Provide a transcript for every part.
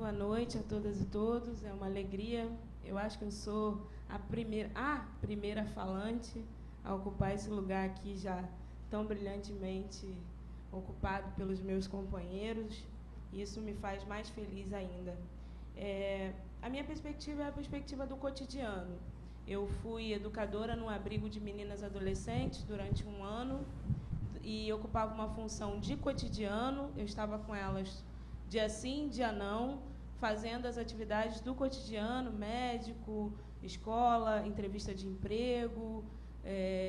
boa noite a todas e todos. É uma alegria. Eu acho que eu sou a primeira falante a ocupar esse lugar aqui já tão brilhantemente ocupado pelos meus companheiros. Isso me faz mais feliz ainda. A minha perspectiva é a perspectiva do cotidiano. Eu fui educadora num abrigo de meninas adolescentes durante um ano e ocupava uma função de cotidiano. Eu estava com elas dia sim, dia não, fazendo as atividades do cotidiano, médico, escola, entrevista de emprego,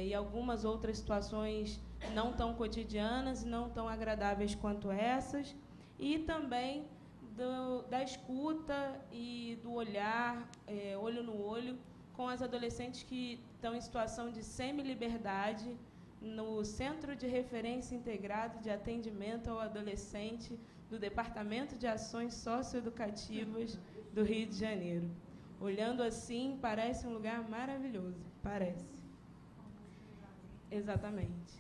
e algumas outras situações não tão cotidianas e não tão agradáveis quanto essas, e também da escuta e do olhar, olho no olho, com as adolescentes que estão em situação de semi-liberdade no Centro de Referência Integrado de Atendimento ao Adolescente do Departamento de Ações Socioeducativas do Rio de Janeiro. Olhando assim, parece um lugar maravilhoso, parece. Exatamente.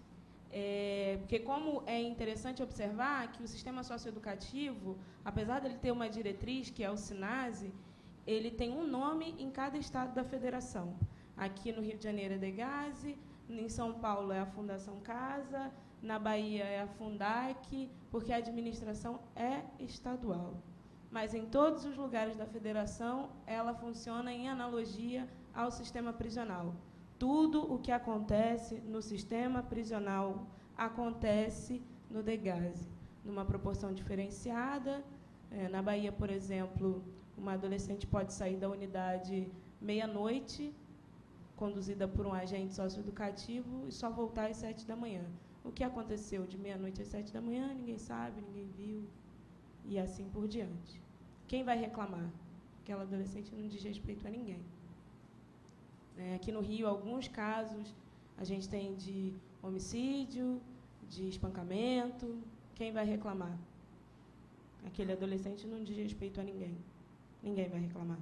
Porque como é interessante observar que o sistema socioeducativo, apesar dele ter uma diretriz, que é o SINASE, ele tem um nome em cada estado da federação. Aqui no Rio de Janeiro é DEGASE, em São Paulo é a Fundação Casa, na Bahia é a Fundac, porque a administração é estadual. Mas em todos os lugares da federação, ela funciona em analogia ao sistema prisional. Tudo o que acontece no sistema prisional acontece no DEGASE, numa proporção diferenciada. Na Bahia, por exemplo, uma adolescente pode sair da unidade meia-noite, conduzida por um agente socioeducativo, e só voltar às 7 da manhã. O que aconteceu de meia-noite às 7 da manhã, ninguém sabe, ninguém viu, e assim por diante. Quem vai reclamar? Aquela adolescente não diz respeito a ninguém. Aqui no Rio, alguns casos a gente tem de homicídio, de espancamento. Quem vai reclamar? Aquele adolescente não diz respeito a ninguém. Ninguém vai reclamar.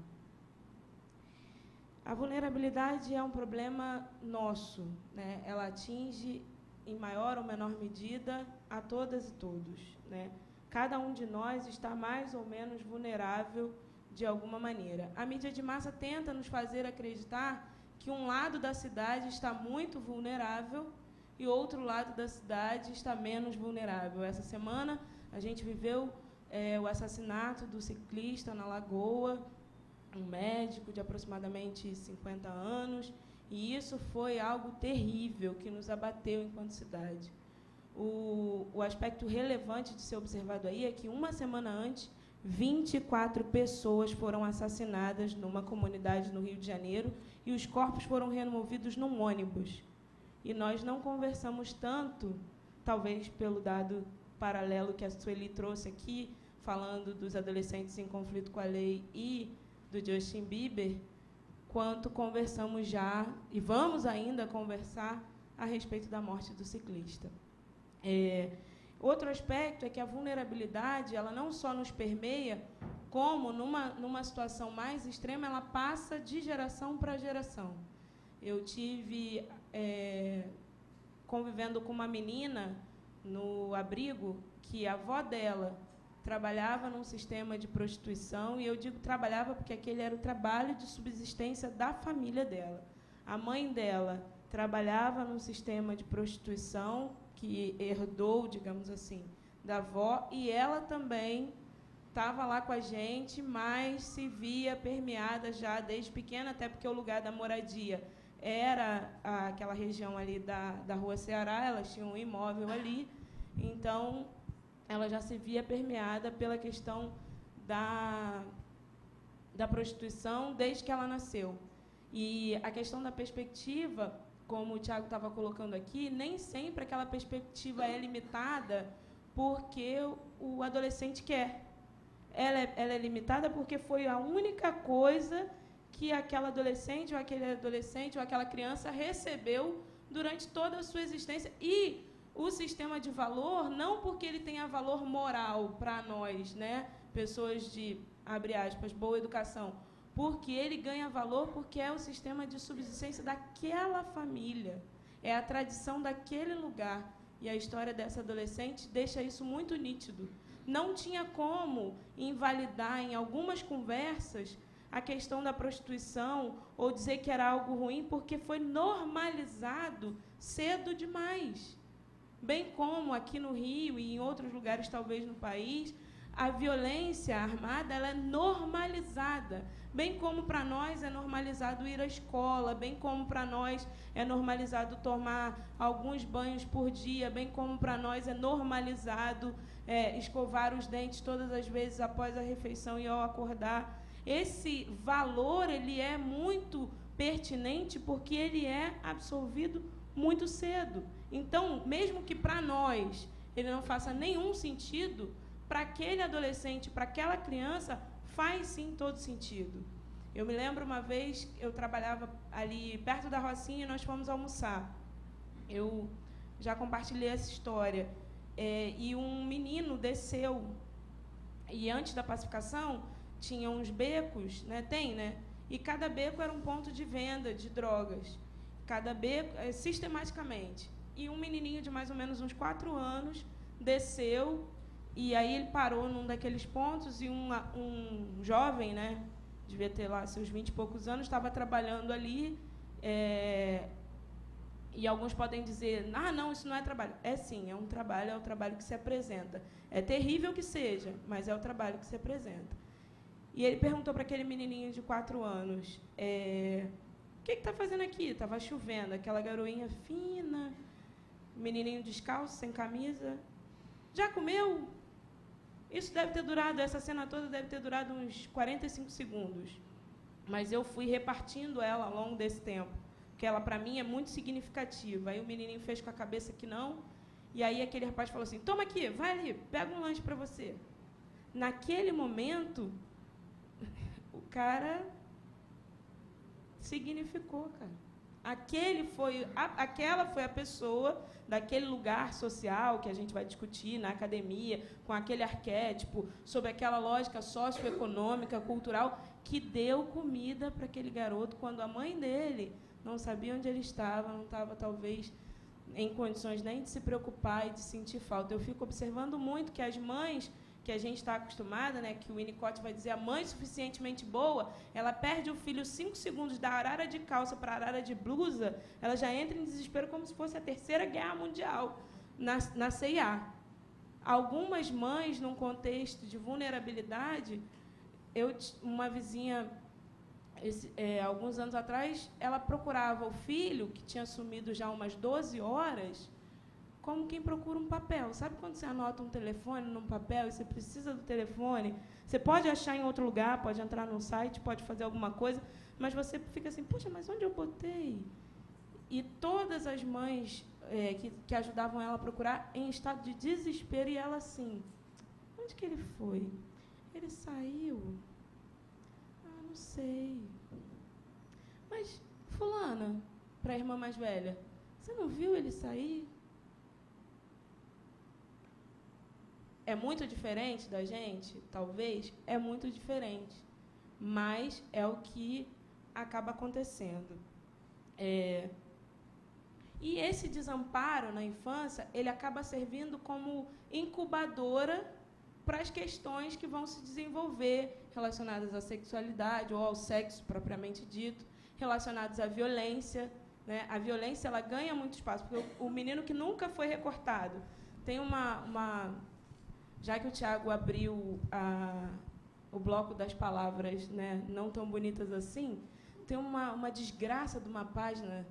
A vulnerabilidade é um problema nosso, né? Ela atinge, em maior ou menor medida, a todas e todos, né? Cada um de nós está mais ou menos vulnerável de alguma maneira. A mídia de massa tenta nos fazer acreditar que um lado da cidade está muito vulnerável e outro lado da cidade está menos vulnerável. Essa semana, a gente viveu o assassinato do ciclista na Lagoa, um médico de aproximadamente 50 anos, e isso foi algo terrível que nos abateu enquanto cidade. O aspecto relevante de ser observado aí é que, uma semana antes, 24 pessoas foram assassinadas numa comunidade no Rio de Janeiro e os corpos foram removidos num ônibus. E nós não conversamos tanto, talvez pelo dado paralelo que a Sueli trouxe aqui, falando dos adolescentes em conflito com a lei e do Justin Bieber, quanto conversamos já, e vamos ainda conversar, a respeito da morte do ciclista. Outro aspecto é que a vulnerabilidade, ela não só nos permeia, como, numa situação mais extrema, ela passa de geração para geração. Eu tive convivendo com uma menina no abrigo que a avó dela trabalhava num sistema de prostituição, e eu digo trabalhava porque aquele era o trabalho de subsistência da família dela. A mãe dela trabalhava num sistema de prostituição que herdou, digamos assim, da avó, e ela também estava lá com a gente, mas se via permeada já desde pequena, até porque o lugar da moradia era aquela região ali da Rua Ceará, elas tinham um imóvel ali, então ela já se via permeada pela questão da prostituição desde que ela nasceu. E a questão da perspectiva, como o Tiago estava colocando aqui, nem sempre aquela perspectiva é limitada porque o adolescente quer. Ela é limitada porque foi a única coisa que aquela adolescente, ou aquele adolescente, ou aquela criança recebeu durante toda a sua existência. E o sistema de valor, não porque ele tenha valor moral para nós, né, pessoas de, abre aspas, boa educação, porque ele ganha valor porque é o sistema de subsistência daquela família, é a tradição daquele lugar. E a história dessa adolescente deixa isso muito nítido. não tinha como invalidar em algumas conversas a questão da prostituição ou dizer que era algo ruim, porque foi normalizado cedo demais. Bem como aqui no Rio e em outros lugares, talvez, no país, a violência armada ela é normalizada. Bem como para nós é normalizado ir à escola, bem como para nós é normalizado tomar alguns banhos por dia, bem como para nós é normalizado escovar os dentes todas as vezes após a refeição e ao acordar. Esse valor ele é muito pertinente porque ele é absorvido muito cedo. Então, mesmo que para nós ele não faça nenhum sentido, para aquele adolescente, para aquela criança, faz sim todo sentido. Eu me lembro uma vez, eu trabalhava ali perto da Rocinha e nós fomos almoçar. Eu já compartilhei essa história. E um menino desceu, e antes da pacificação, tinha uns becos, né? E cada beco era um ponto de venda de drogas. Cada beco, sistematicamente. E um menininho de mais ou menos uns 4 anos desceu, e aí ele parou num daqueles pontos, e um jovem, né, devia ter lá seus 20 e poucos anos, estava trabalhando ali, e alguns podem dizer, não, isso não é trabalho. É sim, é o trabalho que se apresenta. É terrível que seja, mas é o trabalho que se apresenta. E ele perguntou para aquele menininho de 4 anos, o que está fazendo aqui? Estava chovendo, aquela garoinha fina, menininho descalço, sem camisa. Já comeu? Isso deve ter durado, essa cena toda deve ter durado uns 45 segundos. Mas eu fui repartindo ela ao longo desse tempo, porque ela, para mim, é muito significativa. Aí o menininho fez com a cabeça que não, e aí aquele rapaz falou assim, toma aqui, vai ali, pega um lanche para você. Naquele momento, o cara significou, cara. Aquela foi a pessoa daquele lugar social que a gente vai discutir na academia, com aquele arquétipo, sobre aquela lógica socioeconômica, cultural, que deu comida para aquele garoto quando a mãe dele não sabia onde ele estava, não estava, talvez, em condições nem de se preocupar e de sentir falta. Eu fico observando muito que as mães, que a gente está acostumada, né, que o Winnicott vai dizer, a mãe suficientemente boa, ela perde o filho 5 segundos da arara de calça para a arara de blusa, ela já entra em desespero como se fosse a Terceira Guerra Mundial na CIA. Algumas mães, num contexto de vulnerabilidade, uma vizinha, alguns anos atrás, ela procurava o filho, que tinha sumido já umas 12 horas, como quem procura um papel. Sabe quando você anota um telefone num papel e você precisa do telefone? Você pode achar em outro lugar, pode entrar num site, pode fazer alguma coisa, mas você fica assim, poxa, mas onde eu botei? E todas as mães que ajudavam ela a procurar em estado de desespero, e ela assim, onde que ele foi? Ele saiu? Não sei. Mas, fulana, para a irmã mais velha, você não viu ele sair? É muito diferente da gente? Talvez. É muito diferente. Mas é o que acaba acontecendo. E esse desamparo na infância, ele acaba servindo como incubadora para as questões que vão se desenvolver relacionadas à sexualidade ou ao sexo propriamente dito, relacionadas à violência, né? A violência ela ganha muito espaço, porque o menino que nunca foi recortado tem já que o Tiago abriu o bloco das palavras, né, não tão bonitas assim, tem uma desgraça de uma página,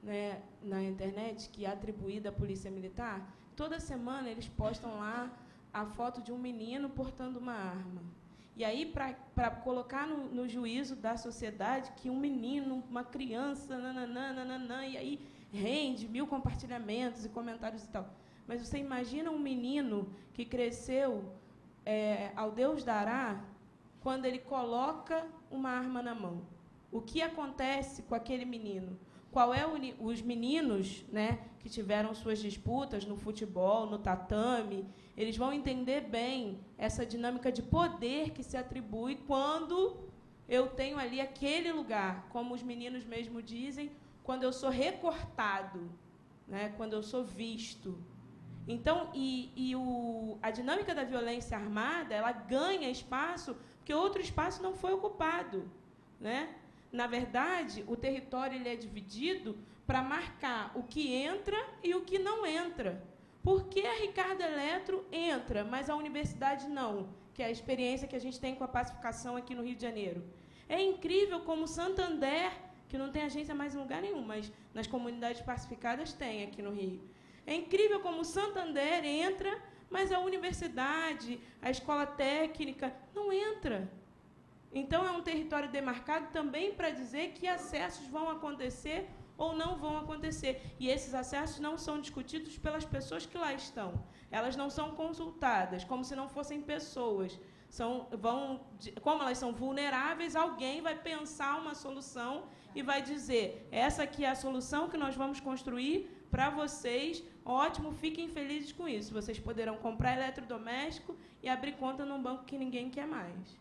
né, na internet que é atribuída à Polícia Militar. Toda semana eles postam lá a foto de um menino portando uma arma. E aí, para colocar no juízo da sociedade que um menino, uma criança, e aí rende 1000 compartilhamentos e comentários e tal. Mas você imagina um menino que cresceu ao Deus dará, quando ele coloca uma arma na mão. O que acontece com aquele menino? Qual é os meninos, né, que tiveram suas disputas no futebol, no tatame, eles vão entender bem essa dinâmica de poder que se atribui quando eu tenho ali aquele lugar, como os meninos mesmo dizem, quando eu sou recortado, né, quando eu sou visto. Então, a dinâmica da violência armada, ela ganha espaço porque outro espaço não foi ocupado, né? Na verdade, o território ele é dividido para marcar o que entra e o que não entra. Por que a Ricardo Eletro entra, mas a universidade não? Que é a experiência que a gente tem com a pacificação aqui no Rio de Janeiro. É incrível como Santander, que não tem agência mais em lugar nenhum, mas nas comunidades pacificadas tem aqui no Rio. É incrível como Santander entra, mas a universidade, a escola técnica, não entra. Então, é um território demarcado também para dizer que acessos vão acontecer ou não vão acontecer. E esses acessos não são discutidos pelas pessoas que lá estão. Elas não são consultadas, como se não fossem pessoas. Como elas são vulneráveis, alguém vai pensar uma solução e vai dizer, essa aqui é a solução que nós vamos construir para vocês, ótimo, fiquem felizes com isso. Vocês poderão comprar eletrodoméstico e abrir conta num banco que ninguém quer mais.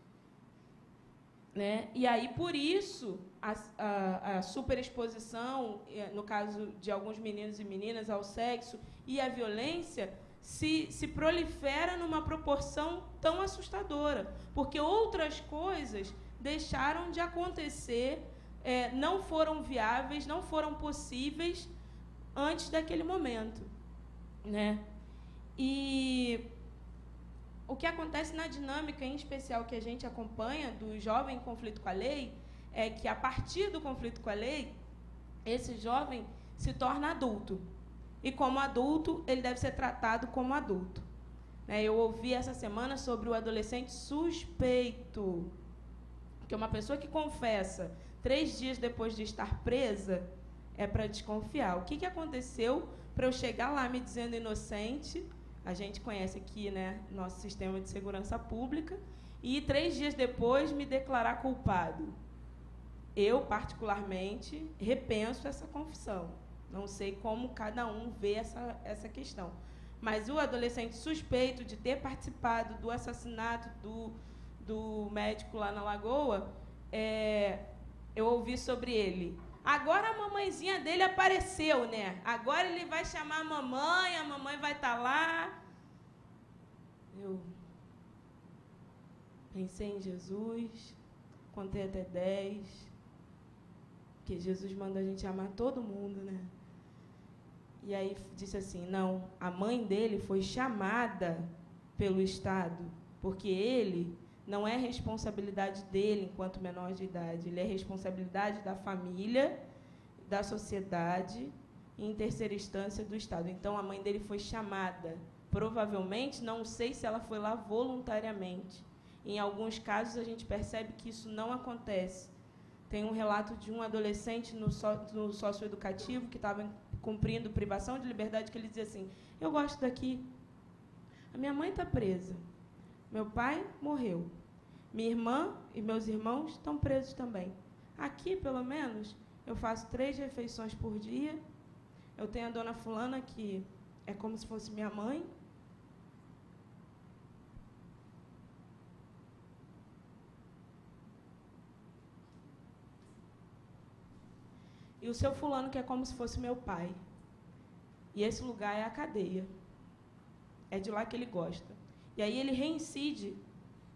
Né? E aí, por isso, a superexposição, no caso de alguns meninos e meninas, ao sexo e à violência, se prolifera numa proporção tão assustadora, porque outras coisas deixaram de acontecer, não foram viáveis, não foram possíveis antes daquele momento. Né? E o que acontece na dinâmica, em especial, que a gente acompanha do jovem em conflito com a lei, é que, a partir do conflito com a lei, esse jovem se torna adulto. E, como adulto, ele deve ser tratado como adulto. Eu ouvi essa semana sobre o adolescente suspeito, que é uma pessoa que confessa 3 dias depois de estar presa, é para desconfiar. O que aconteceu para eu chegar lá me dizendo inocente? A gente conhece aqui, né, nosso sistema de segurança pública, e 3 dias depois me declarar culpado. Eu, particularmente, repenso essa confissão. Não sei como cada um vê essa questão. Mas o adolescente suspeito de ter participado do assassinato do médico lá na Lagoa, eu ouvi sobre ele. Agora a mamãezinha dele apareceu, né? Agora ele vai chamar a mamãe vai estar lá. Eu pensei em Jesus, contei até 10, porque Jesus manda a gente amar todo mundo, né? E aí disse assim, não, a mãe dele foi chamada pelo Estado, porque ele não é responsabilidade dele enquanto menor de idade, ele é responsabilidade da família, da sociedade e, em terceira instância, do Estado. Então, a mãe dele foi chamada. Provavelmente, não sei se ela foi lá voluntariamente. Em alguns casos, a gente percebe que isso não acontece. Tem um relato de um adolescente no socioeducativo que estava cumprindo privação de liberdade, que ele dizia assim, eu gosto daqui, a minha mãe está presa, meu pai morreu, minha irmã e meus irmãos estão presos também. Aqui, pelo menos, eu faço 3 refeições por dia, eu tenho a dona fulana, que é como se fosse minha mãe, e o seu fulano, que é como se fosse meu pai. E esse lugar é a cadeia. É de lá que ele gosta. E aí ele reincide,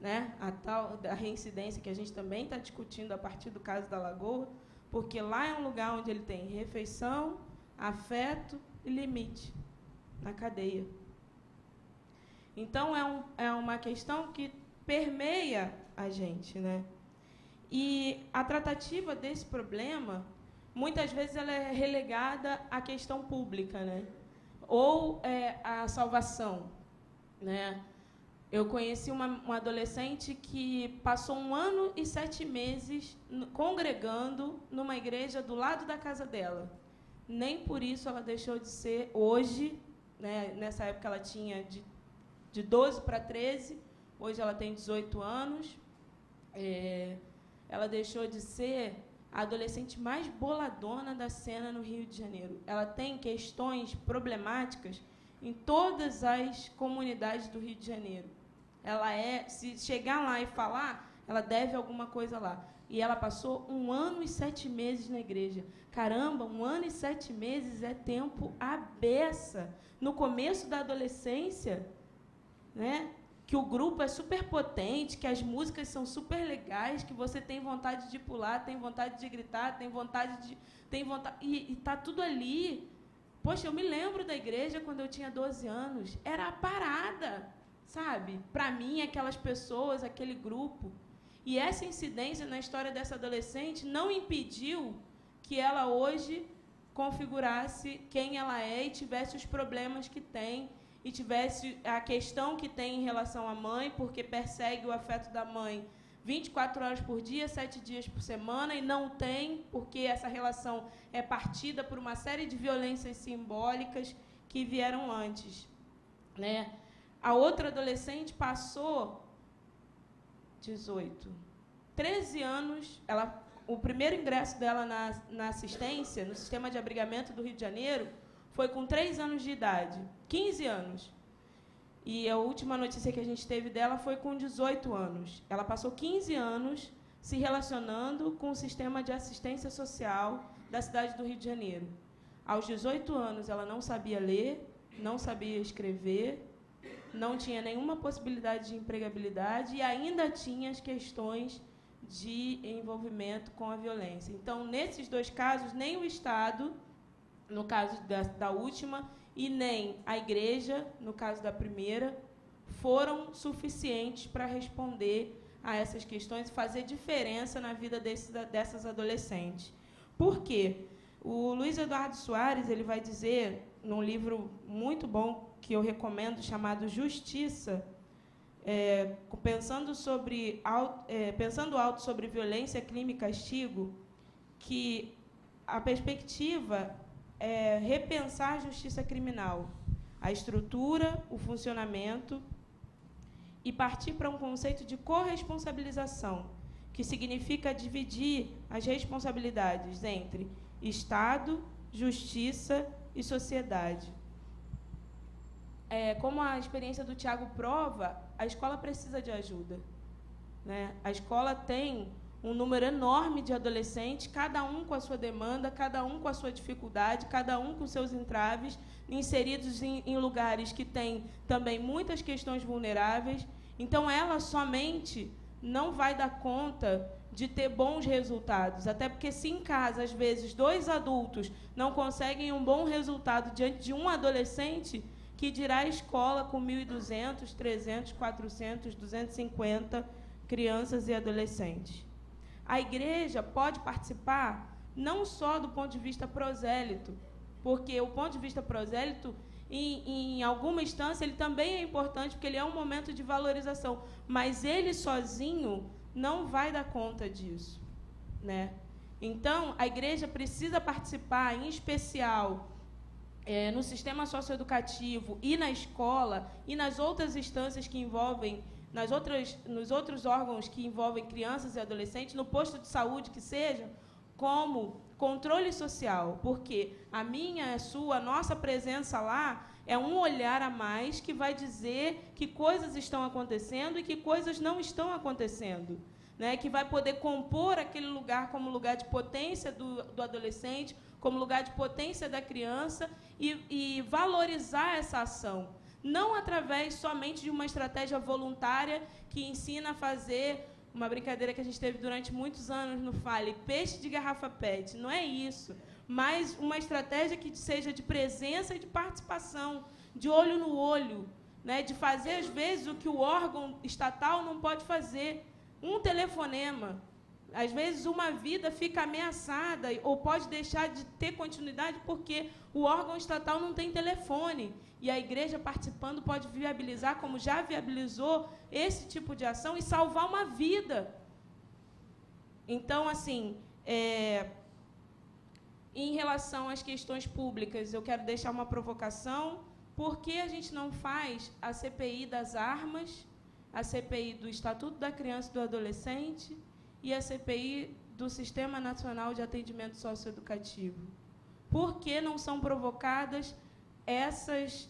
né, a tal da reincidência que a gente também está discutindo a partir do caso da Lagoa, porque lá é um lugar onde ele tem refeição, afeto e limite, na cadeia. Então, é uma questão que permeia a gente, né? E a tratativa desse problema, muitas vezes, ela é relegada à questão pública, né? Ou à salvação, né? Eu conheci uma adolescente que passou 1 ano e 7 meses congregando numa igreja do lado da casa dela. Nem por isso ela deixou de ser hoje, né? Nessa época ela tinha de 12 para 13, hoje ela tem 18 anos. Ela deixou de ser a adolescente mais boladona da cena no Rio de Janeiro. Ela tem questões problemáticas em todas as comunidades do Rio de Janeiro. Se chegar lá e falar, ela deve alguma coisa lá. E ela passou 1 ano e 7 meses na igreja. Caramba, 1 ano e 7 meses é tempo à beça. No começo da adolescência, né, que o grupo é super potente, que as músicas são super legais, que você tem vontade de pular, tem vontade de gritar, e está tudo ali. Poxa, eu me lembro da igreja quando eu tinha 12 anos. Era a parada, sabe? Para mim, aquelas pessoas, aquele grupo. E essa incidência na história dessa adolescente não impediu que ela hoje configurasse quem ela é e tivesse os problemas que tem, e tivesse a questão que tem em relação à mãe, porque persegue o afeto da mãe 24 horas por dia, 7 dias por semana, e não tem, porque essa relação é partida por uma série de violências simbólicas que vieram antes, né? A outra adolescente passou 13 anos, o primeiro ingresso dela na assistência, no sistema de abrigamento do Rio de Janeiro, foi com 3 anos de idade, 15 anos. E a última notícia que a gente teve dela foi com 18 anos. Ela passou 15 anos se relacionando com o sistema de assistência social da cidade do Rio de Janeiro. Aos 18 anos, ela não sabia ler, não sabia escrever, não tinha nenhuma possibilidade de empregabilidade e ainda tinha as questões de envolvimento com a violência. Então, nesses 2 casos, nem o Estado, no caso da última, e nem a igreja, no caso da primeira, foram suficientes para responder a essas questões e fazer diferença na vida dessas adolescentes. Por quê? O Luiz Eduardo Soares, ele vai dizer, num livro muito bom, que eu recomendo, chamado Justiça, pensando alto sobre violência, crime e castigo, que a perspectiva é repensar a justiça criminal, a estrutura, o funcionamento, e partir para um conceito de corresponsabilização, que significa dividir as responsabilidades entre Estado, justiça e sociedade. Como a experiência do Tiago prova, a escola precisa de ajuda, né? A escola tem um número enorme de adolescentes, cada um com a sua demanda, cada um com a sua dificuldade, cada um com seus entraves, inseridos em lugares que têm também muitas questões vulneráveis. Então, ela somente não vai dar conta de ter bons resultados, até porque se em casa, às vezes, 2 adultos não conseguem um bom resultado diante de um adolescente, que dirá a escola com 1.200, 300, 400, 250 crianças e adolescentes. A igreja pode participar não só do ponto de vista prosélito, porque o ponto de vista prosélito, em alguma instância, ele também é importante, porque ele é um momento de valorização, mas ele sozinho não vai dar conta disso, né? Então, a igreja precisa participar, em especial, no sistema socioeducativo e na escola, e nas outras instâncias que envolvem, nos outros órgãos que envolvem crianças e adolescentes, no posto de saúde que seja, como controle social, porque a minha, a sua, a nossa presença lá é um olhar a mais que vai dizer que coisas estão acontecendo e que coisas não estão acontecendo, né? Que vai poder compor aquele lugar como lugar de potência do adolescente, como lugar de potência da criança e valorizar essa ação. Não através somente de uma estratégia voluntária que ensina a fazer uma brincadeira que a gente teve durante muitos anos no Fale, peixe de garrafa PET. Não é isso, mas uma estratégia que seja de presença e de participação, de olho no olho, né? De fazer, às vezes, o que o órgão estatal não pode fazer. Um telefonema. Às vezes, uma vida fica ameaçada ou pode deixar de ter continuidade porque o órgão estatal não tem telefone. E a igreja participando pode viabilizar, como já viabilizou, esse tipo de ação e salvar uma vida. Então, assim, em relação às questões públicas, eu quero deixar uma provocação. Por que a gente não faz a CPI das armas, a CPI do Estatuto da Criança e do Adolescente e a CPI do Sistema Nacional de Atendimento Socioeducativo? Por que não são provocadas essas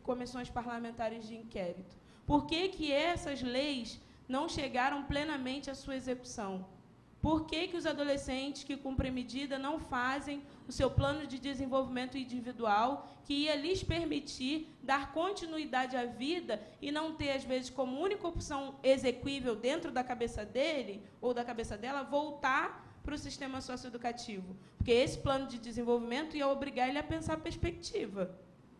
comissões parlamentares de inquérito? Por que essas leis não chegaram plenamente à sua execução? Por que os adolescentes que cumprem medida não fazem o seu plano de desenvolvimento individual, que ia lhes permitir dar continuidade à vida e não ter, às vezes, como única opção exequível dentro da cabeça dele ou da cabeça dela, voltar para o sistema socioeducativo? Porque esse plano de desenvolvimento ia obrigar ele a pensar perspectiva.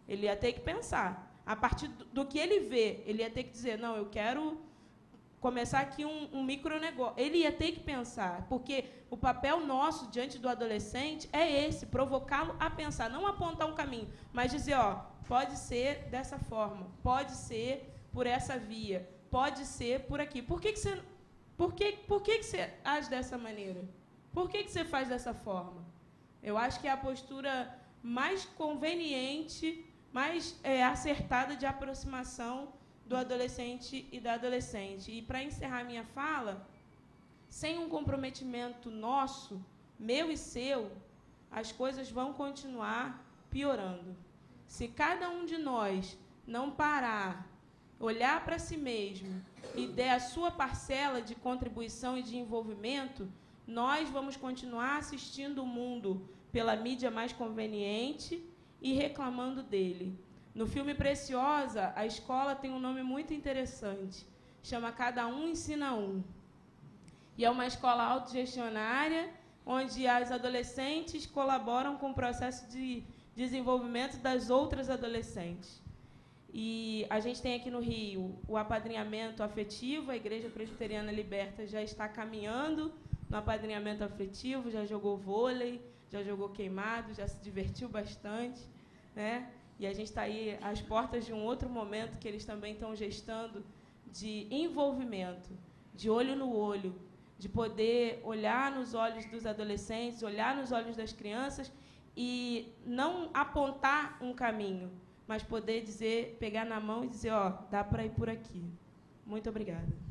Ele ia ter que pensar. A partir do que ele vê, ele ia ter que dizer, não, eu quero começar aqui um micronegócio. Ele ia ter que pensar, porque o papel nosso diante do adolescente é esse, provocá-lo a pensar, não apontar um caminho, mas dizer, ó, pode ser dessa forma, pode ser por essa via, pode ser por aqui. Por que você age dessa maneira? Por que você faz dessa forma? Eu acho que é a postura mais conveniente, mais acertada de aproximação do adolescente e da adolescente. E, para encerrar minha fala, sem um comprometimento nosso, meu e seu, as coisas vão continuar piorando. Se cada um de nós não parar, olhar para si mesmo e der a sua parcela de contribuição e de envolvimento, nós vamos continuar assistindo o mundo pela mídia mais conveniente e reclamando dele. No filme Preciosa, a escola tem um nome muito interessante. Chama Cada Um Ensina Um. E é uma escola autogestionária, onde as adolescentes colaboram com o processo de desenvolvimento das outras adolescentes. E a gente tem aqui no Rio o apadrinhamento afetivo. A Igreja Presbiteriana Liberta já está caminhando no apadrinhamento afetivo, já jogou vôlei, já jogou queimado, já se divertiu bastante, né? E a gente está aí às portas de um outro momento que eles também estão gestando de envolvimento, de olho no olho, de poder olhar nos olhos dos adolescentes, olhar nos olhos das crianças e não apontar um caminho, mas poder dizer, pegar na mão e dizer, ó, dá para ir por aqui. Muito obrigada.